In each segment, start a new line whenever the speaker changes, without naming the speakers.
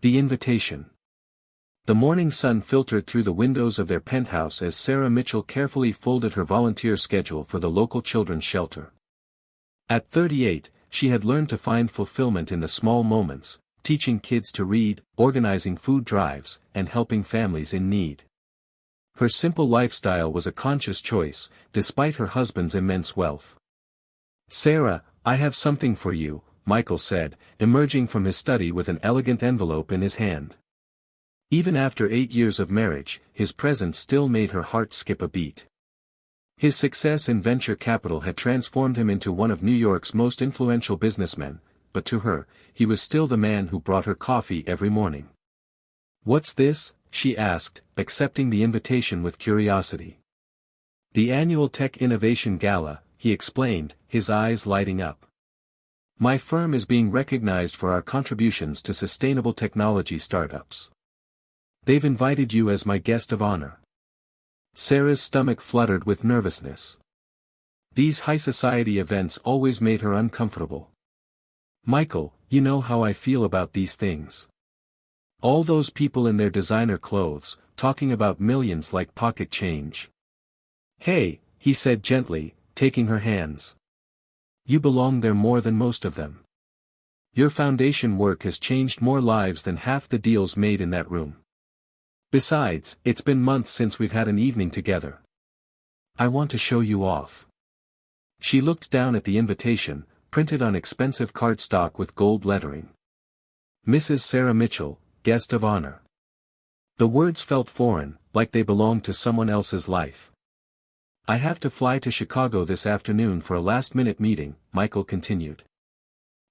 The invitation. The morning sun filtered through the windows of their penthouse as Sarah Mitchell carefully folded her volunteer schedule for the local children's shelter. At 38, she had learned to find fulfillment in the small moments, teaching kids to read, organizing food drives, and helping families in need. Her simple lifestyle was a conscious choice, despite her husband's immense wealth. "Sarah, I have something for you," Michael said, emerging from his study with an elegant envelope in his hand. Even after 8 years of marriage, his presence still made her heart skip a beat. His success in venture capital had transformed him into one of New York's most influential businessmen, but to her, he was still the man who brought her coffee every morning. "What's this?" she asked, accepting the invitation with curiosity. "The annual Tech Innovation Gala," he explained, his eyes lighting up. "My firm is being recognized for our contributions to sustainable technology startups. They've invited you as my guest of honor." Sarah's stomach fluttered with nervousness. These high society events always made her uncomfortable. "Michael, you know how I feel about these things. All those people in their designer clothes, talking about millions like pocket change." "Hey," he said gently, taking her hands. "You belong there more than most of them. Your foundation work has changed more lives than half the deals made in that room. Besides, it's been months since we've had an evening together. I want to show you off." She looked down at the invitation, printed on expensive cardstock with gold lettering. "Mrs. Sarah Mitchell, guest of honor." The words felt foreign, like they belonged to someone else's life. "I have to fly to Chicago this afternoon for a last-minute meeting," Michael continued.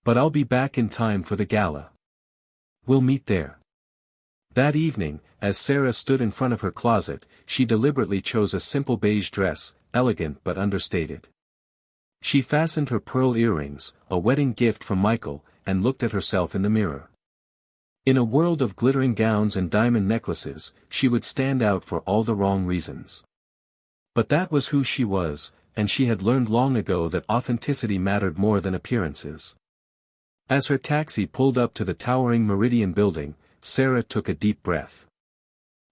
"But I'll be back in time for the gala. We'll meet there." That evening, as Sarah stood in front of her closet, she deliberately chose a simple beige dress, elegant but understated. She fastened her pearl earrings, a wedding gift from Michael, and looked at herself in the mirror. In a world of glittering gowns and diamond necklaces, she would stand out for all the wrong reasons. But that was who she was, and she had learned long ago that authenticity mattered more than appearances. As her taxi pulled up to the towering Meridian building, Sarah took a deep breath.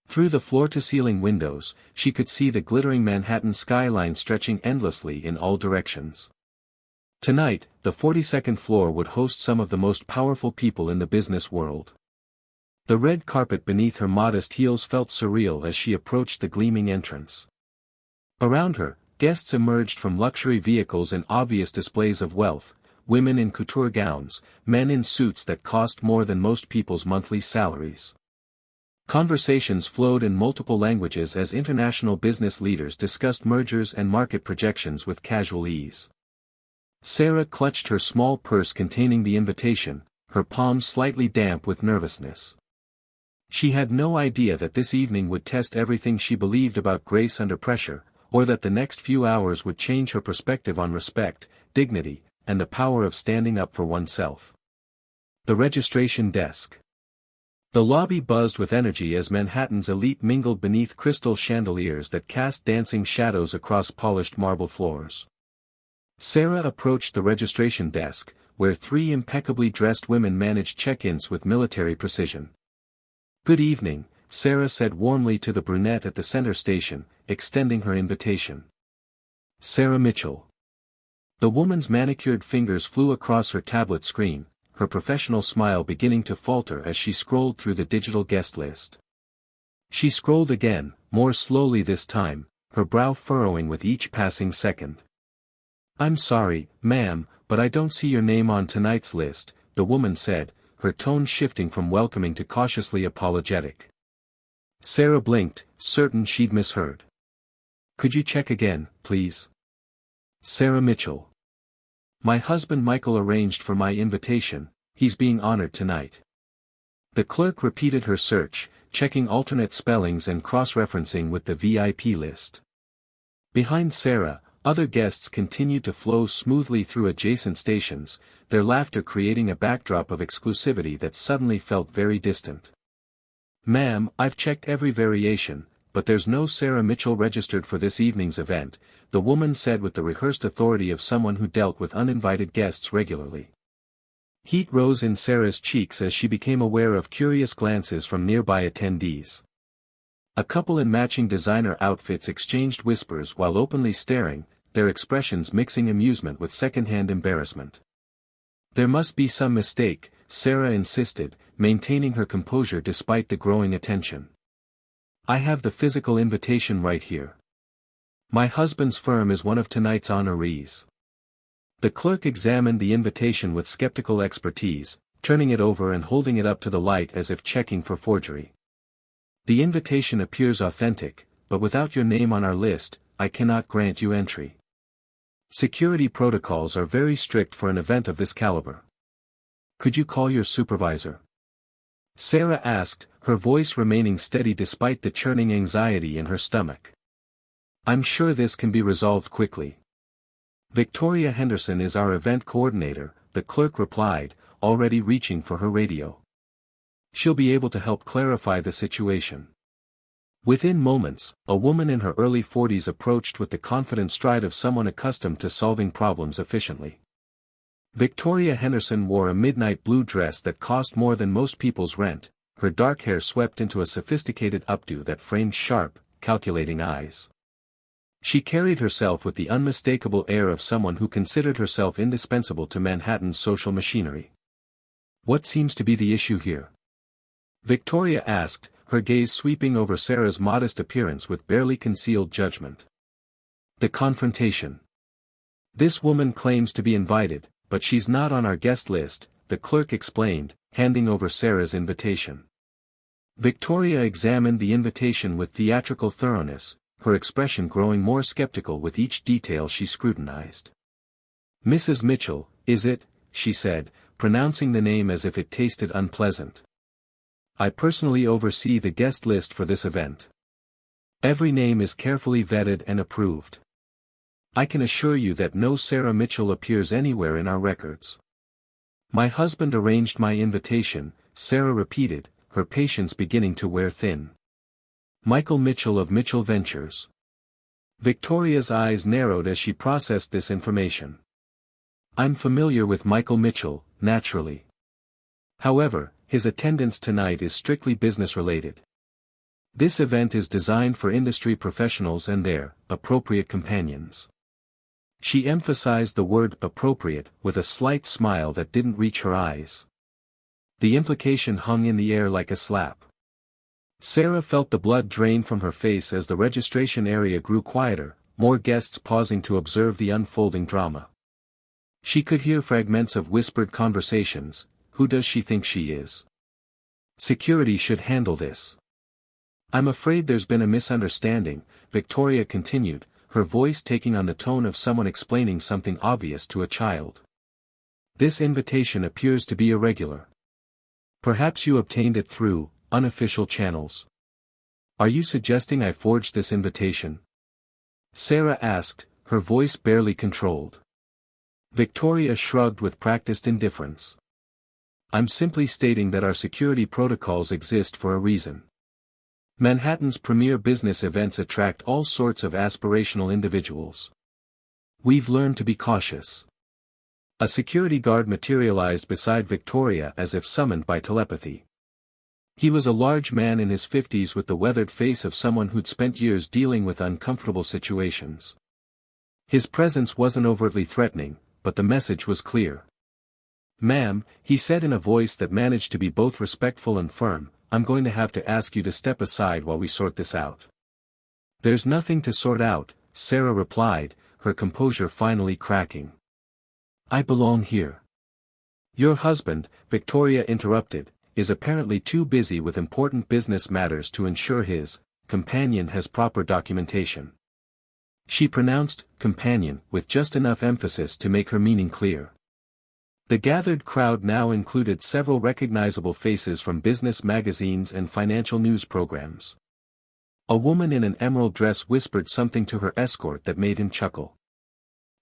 Through the floor-to-ceiling windows, she could see the glittering Manhattan skyline stretching endlessly in all directions. Tonight, the 42nd floor would host some of the most powerful people in the business world. The red carpet beneath her modest heels felt surreal as she approached the gleaming entrance. Around her, guests emerged from luxury vehicles in obvious displays of wealth, women in couture gowns, men in suits that cost more than most people's monthly salaries. Conversations flowed in multiple languages as international business leaders discussed mergers and market projections with casual ease. Sarah clutched her small purse containing the invitation, her palms slightly damp with nervousness. She had no idea that this evening would test everything she believed about grace under pressure, or that the next few hours would change her perspective on respect, dignity, and the power of standing up for oneself. The registration desk. The lobby buzzed with energy as Manhattan's elite mingled beneath crystal chandeliers that cast dancing shadows across polished marble floors. Sarah approached the registration desk, where 3 impeccably dressed women managed check-ins with military precision. "Good evening," Sarah said warmly to the brunette at the center station, extending her invitation. "Sarah Mitchell." The woman's manicured fingers flew across her tablet screen, her professional smile beginning to falter as she scrolled through the digital guest list. She scrolled again, more slowly this time, her brow furrowing with each passing second. "I'm sorry, ma'am, but I don't see your name on tonight's list," the woman said, her tone shifting from welcoming to cautiously apologetic. Sarah blinked, certain she'd misheard. "Could you check again, please?" "Sarah Mitchell. My husband Michael arranged for my invitation, he's being honored tonight." The clerk repeated her search, checking alternate spellings and cross-referencing with the VIP list. Behind Sarah, other guests continued to flow smoothly through adjacent stations, their laughter creating a backdrop of exclusivity that suddenly felt very distant. "Ma'am, I've checked every variation, but there's no Sarah Mitchell registered for this evening's event," the woman said with the rehearsed authority of someone who dealt with uninvited guests regularly. Heat rose in Sarah's cheeks as she became aware of curious glances from nearby attendees. A couple in matching designer outfits exchanged whispers while openly staring, their expressions mixing amusement with secondhand embarrassment. There must be some mistake, Sarah insisted, maintaining her composure despite the growing attention. I have the physical invitation right here. My husband's firm is one of tonight's honorees. The clerk examined the invitation with skeptical expertise, turning it over and holding it up to the light as if checking for forgery. The invitation appears authentic, but without your name on our list, I cannot grant you entry. Security protocols are very strict for an event of this caliber. Could you call your supervisor? Sarah asked, her voice remaining steady despite the churning anxiety in her stomach. I'm sure this can be resolved quickly. Victoria Henderson is our event coordinator, the clerk replied, already reaching for her radio. She'll be able to help clarify the situation. Within moments, a woman in her early 40s approached with the confident stride of someone accustomed to solving problems efficiently. Victoria Henderson wore a midnight blue dress that cost more than most people's rent, her dark hair swept into a sophisticated updo that framed sharp, calculating eyes. She carried herself with the unmistakable air of someone who considered herself indispensable to Manhattan's social machinery. What seems to be the issue here? Victoria asked, her gaze sweeping over Sarah's modest appearance with barely concealed judgment. The confrontation. This woman claims to be invited, but she's not on our guest list, the clerk explained, handing over Sarah's invitation. Victoria examined the invitation with theatrical thoroughness, her expression growing more skeptical with each detail she scrutinized. Mrs. Mitchell, is it? She said, pronouncing the name as if it tasted unpleasant. I personally oversee the guest list for this event. Every name is carefully vetted and approved. I can assure you that no Sarah Mitchell appears anywhere in our records. My husband arranged my invitation, Sarah repeated, her patience beginning to wear thin. Michael Mitchell of Mitchell Ventures. Victoria's eyes narrowed as she processed this information. I'm familiar with Michael Mitchell, naturally. However, his attendance tonight is strictly business-related. This event is designed for industry professionals and their appropriate companions. She emphasized the word appropriate with a slight smile that didn't reach her eyes. The implication hung in the air like a slap. Sarah felt the blood drain from her face as the registration area grew quieter, more guests pausing to observe the unfolding drama. She could hear fragments of whispered conversations. Who does she think she is? Security should handle this. I'm afraid there's been a misunderstanding, Victoria continued, her voice taking on the tone of someone explaining something obvious to a child. This invitation appears to be irregular. Perhaps you obtained it through unofficial channels. Are you suggesting I forged this invitation? Sarah asked, her voice barely controlled. Victoria shrugged with practiced indifference. I'm simply stating that our security protocols exist for a reason. Manhattan's premier business events attract all sorts of aspirational individuals. We've learned to be cautious. A security guard materialized beside Victoria as if summoned by telepathy. He was a large man in his 50s with the weathered face of someone who'd spent years dealing with uncomfortable situations. His presence wasn't overtly threatening, but the message was clear. Ma'am, he said in a voice that managed to be both respectful and firm, I'm going to have to ask you to step aside while we sort this out. There's nothing to sort out, Sarah replied, her composure finally cracking. I belong here. Your husband, Victoria interrupted, is apparently too busy with important business matters to ensure his companion has proper documentation. She pronounced companion with just enough emphasis to make her meaning clear. The gathered crowd now included several recognizable faces from business magazines and financial news programs. A woman in an emerald dress whispered something to her escort that made him chuckle.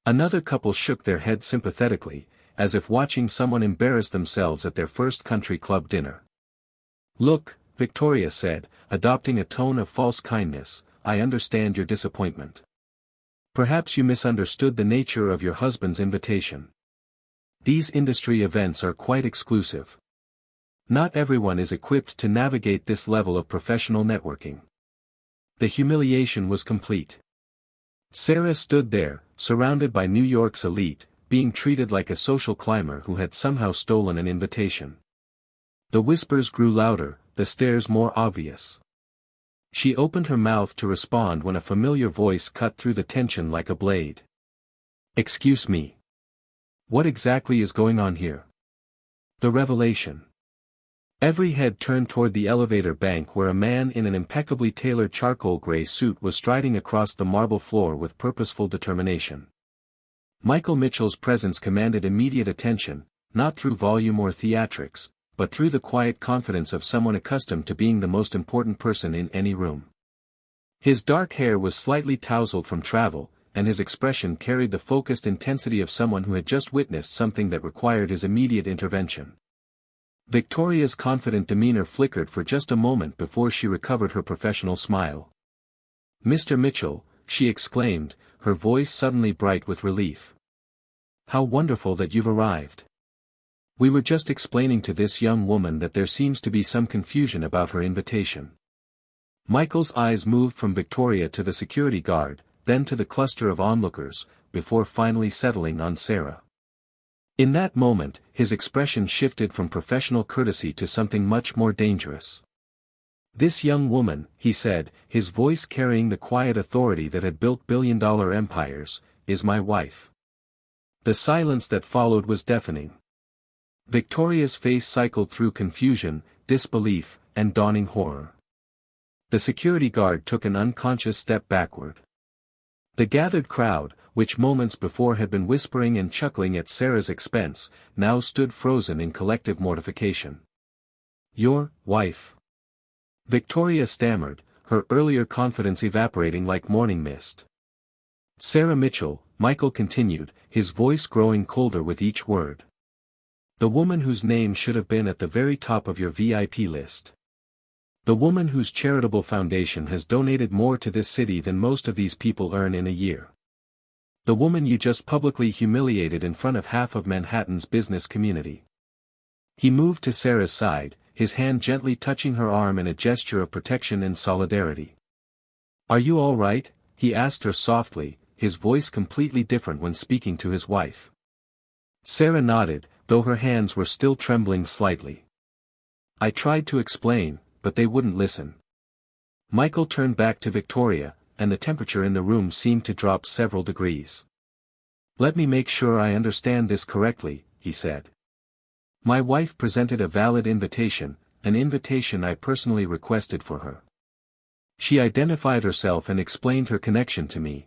Another couple shook their heads sympathetically, as if watching someone embarrass themselves at their first country club dinner. Look, Victoria said, adopting a tone of false kindness, I understand your disappointment. Perhaps you misunderstood the nature of your husband's invitation. These industry events are quite exclusive. Not everyone is equipped to navigate this level of professional networking. The humiliation was complete. Sarah stood there, surrounded by New York's elite, being treated like a social climber who had somehow stolen an invitation. The whispers grew louder, the stares more obvious. She opened her mouth to respond when a familiar voice cut through the tension like a blade. "Excuse me. What exactly is going on here?" The revelation. Every head turned toward the elevator bank where a man in an impeccably tailored charcoal gray suit was striding across the marble floor with purposeful determination. Michael Mitchell's presence commanded immediate attention, not through volume or theatrics, but through the quiet confidence of someone accustomed to being the most important person in any room. His dark hair was slightly tousled from travel, and his expression carried the focused intensity of someone who had just witnessed something that required his immediate intervention. Victoria's confident demeanor flickered for just a moment before she recovered her professional smile. "Mr. Mitchell," she exclaimed, her voice suddenly bright with relief. "How wonderful that you've arrived. We were just explaining to this young woman that there seems to be some confusion about her invitation." Michael's eyes moved from Victoria to the security guard, then to the cluster of onlookers, before finally settling on Sarah. In that moment, his expression shifted from professional courtesy to something much more dangerous. "This young woman," he said, his voice carrying the quiet authority that had built billion-dollar empires, "is my wife." The silence that followed was deafening. Victoria's face cycled through confusion, disbelief, and dawning horror. The security guard took an unconscious step backward. The gathered crowd, which moments before had been whispering and chuckling at Sarah's expense, now stood frozen in collective mortification. "Your wife?" Victoria stammered, her earlier confidence evaporating like morning mist. "Sarah Mitchell," Michael continued, his voice growing colder with each word. "The woman whose name should have been at the very top of your VIP list. The woman whose charitable foundation has donated more to this city than most of these people earn in a year. The woman you just publicly humiliated in front of half of Manhattan's business community." He moved to Sarah's side, his hand gently touching her arm in a gesture of protection and solidarity. "Are you all right?" he asked her softly, his voice completely different when speaking to his wife. Sarah nodded, though her hands were still trembling slightly. "I tried to explain, but they wouldn't listen." Michael turned back to Victoria, and the temperature in the room seemed to drop several degrees. "Let me make sure I understand this correctly," he said. "My wife presented a valid invitation, an invitation I personally requested for her. She identified herself and explained her connection to me.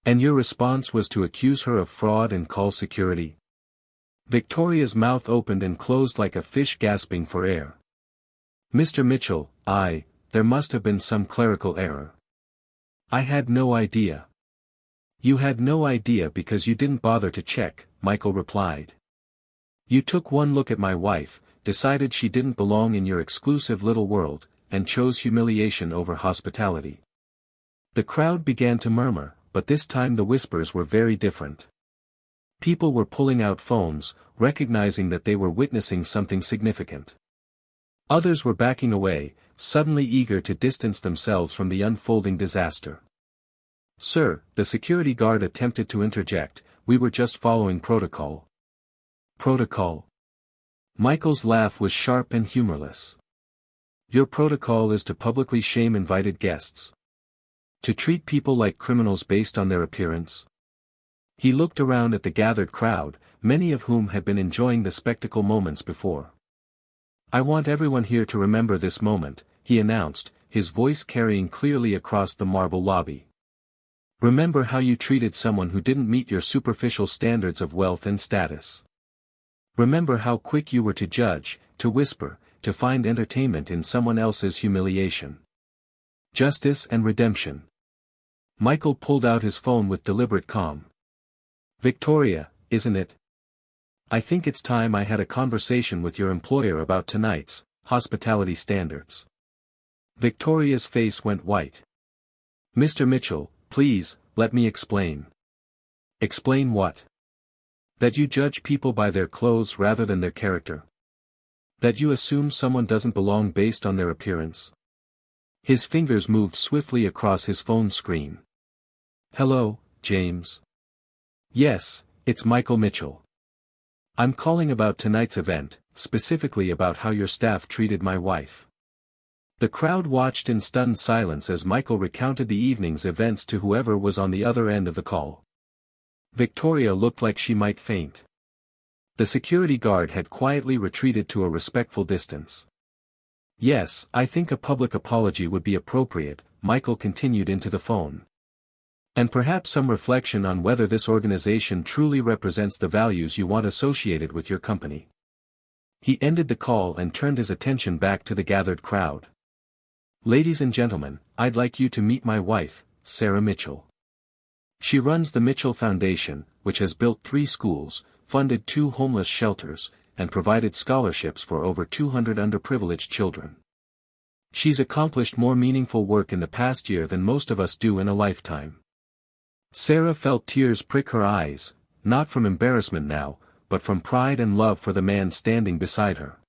And your response was to accuse her of fraud and call security?" Victoria's mouth opened and closed like a fish gasping for air. "Mr. Mitchell, there must have been some clerical error. I had no idea." "You had no idea because you didn't bother to check," Michael replied. "You took one look at my wife, decided she didn't belong in your exclusive little world, and chose humiliation over hospitality." The crowd began to murmur, but this time the whispers were very different. People were pulling out phones, recognizing that they were witnessing something significant. Others were backing away, suddenly eager to distance themselves from the unfolding disaster. "Sir," the security guard attempted to interject, "we were just following protocol." "Protocol?" Michael's laugh was sharp and humorless. "Your protocol is to publicly shame invited guests. To treat people like criminals based on their appearance." He looked around at the gathered crowd, many of whom had been enjoying the spectacle moments before. "I want everyone here to remember this moment," he announced, his voice carrying clearly across the marble lobby. "Remember how you treated someone who didn't meet your superficial standards of wealth and status. Remember how quick you were to judge, to whisper, to find entertainment in someone else's humiliation. Justice and redemption." Michael pulled out his phone with deliberate calm. "Victoria, isn't it? I think it's time I had a conversation with your employer about tonight's hospitality standards." Victoria's face went white. "Mr. Mitchell, please, let me explain." "Explain what?" That you judge people by their clothes rather than their character. That you assume someone doesn't belong based on their appearance. His fingers moved swiftly across his phone screen. Hello, James. Yes, it's Michael Mitchell. I'm calling about tonight's event, specifically about how your staff treated my wife. The crowd watched in stunned silence as Michael recounted the evening's events to whoever was on the other end of the call. Victoria looked like she might faint. The security guard had quietly retreated to a respectful distance. Yes, I think a public apology would be appropriate, Michael continued into the phone. And perhaps some reflection on whether this organization truly represents the values you want associated with your company. He ended the call and turned his attention back to the gathered crowd. Ladies and gentlemen, I'd like you to meet my wife, Sarah Mitchell. She runs the Mitchell Foundation, which has built 3 schools, funded 2 homeless shelters, and provided scholarships for over 200 underprivileged children. She's accomplished more meaningful work in the past year than most of us do in a lifetime. Sarah felt tears prick her eyes, not from embarrassment now, but from pride and love for the man standing beside her.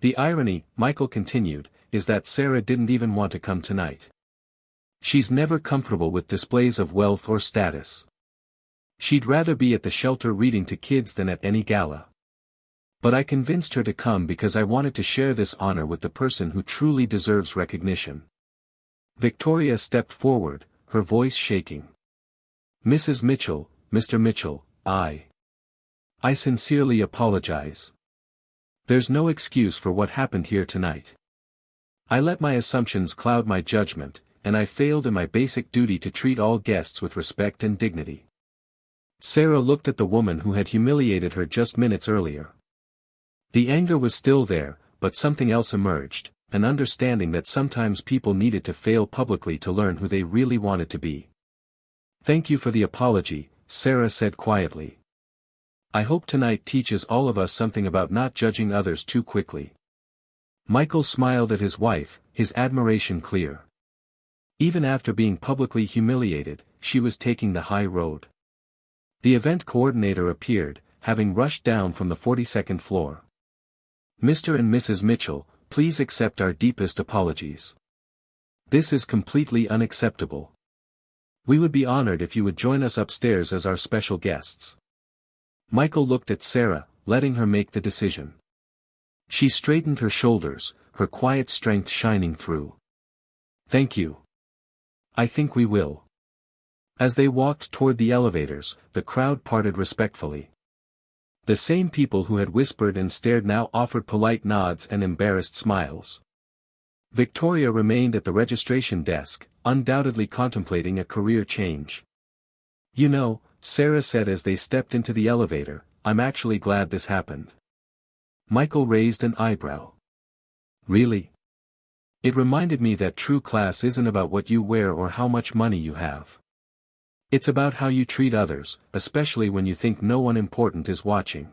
The irony, Michael continued, is that Sarah didn't even want to come tonight. She's never comfortable with displays of wealth or status. She'd rather be at the shelter reading to kids than at any gala. But I convinced her to come because I wanted to share this honor with the person who truly deserves recognition. Victoria stepped forward, her voice shaking. Mrs. Mitchell, Mr. Mitchell, I sincerely apologize. There's no excuse for what happened here tonight. I let my assumptions cloud my judgment, and I failed in my basic duty to treat all guests with respect and dignity. Sarah looked at the woman who had humiliated her just minutes earlier. The anger was still there, but something else emerged, an understanding that sometimes people needed to fail publicly to learn who they really wanted to be. Thank you for the apology, Sarah said quietly. I hope tonight teaches all of us something about not judging others too quickly. Michael smiled at his wife, his admiration clear. Even after being publicly humiliated, she was taking the high road. The event coordinator appeared, having rushed down from the 42nd floor. Mr. and Mrs. Mitchell, please accept our deepest apologies. This is completely unacceptable. We would be honored if you would join us upstairs as our special guests. Michael looked at Sarah, letting her make the decision. She straightened her shoulders, her quiet strength shining through. Thank you. I think we will. As they walked toward the elevators, the crowd parted respectfully. The same people who had whispered and stared now offered polite nods and embarrassed smiles. Victoria remained at the registration desk, undoubtedly contemplating a career change. You know, Sarah said as they stepped into the elevator, I'm actually glad this happened. Michael raised an eyebrow. Really? It reminded me that true class isn't about what you wear or how much money you have. It's about how you treat others, especially when you think no one important is watching.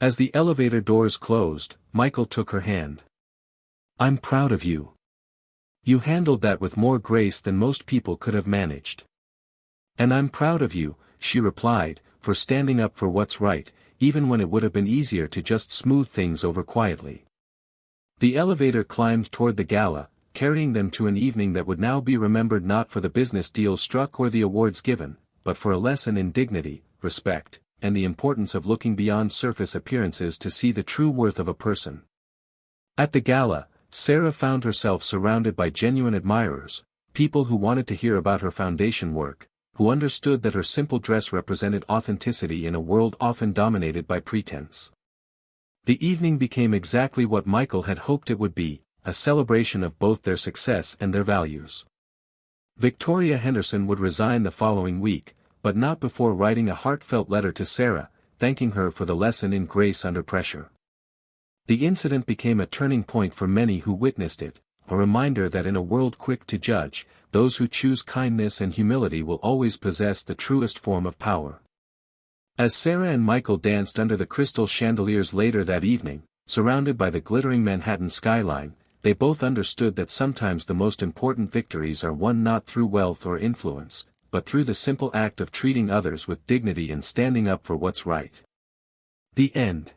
As the elevator doors closed, Michael took her hand. I'm proud of you. You handled that with more grace than most people could have managed. And I'm proud of you, she replied, for standing up for what's right, even when it would have been easier to just smooth things over quietly. The elevator climbed toward the gala, carrying them to an evening that would now be remembered not for the business deals struck or the awards given, but for a lesson in dignity, respect, and the importance of looking beyond surface appearances to see the true worth of a person. At the gala, Sarah found herself surrounded by genuine admirers, people who wanted to hear about her foundation work, who understood that her simple dress represented authenticity in a world often dominated by pretense. The evening became exactly what Michael had hoped it would be, a celebration of both their success and their values. Victoria Henderson would resign the following week, but not before writing a heartfelt letter to Sarah, thanking her for the lesson in grace under pressure. The incident became a turning point for many who witnessed it, a reminder that in a world quick to judge, those who choose kindness and humility will always possess the truest form of power. As Sarah and Michael danced under the crystal chandeliers later that evening, surrounded by the glittering Manhattan skyline, they both understood that sometimes the most important victories are won not through wealth or influence, but through the simple act of treating others with dignity and standing up for what's right. The end.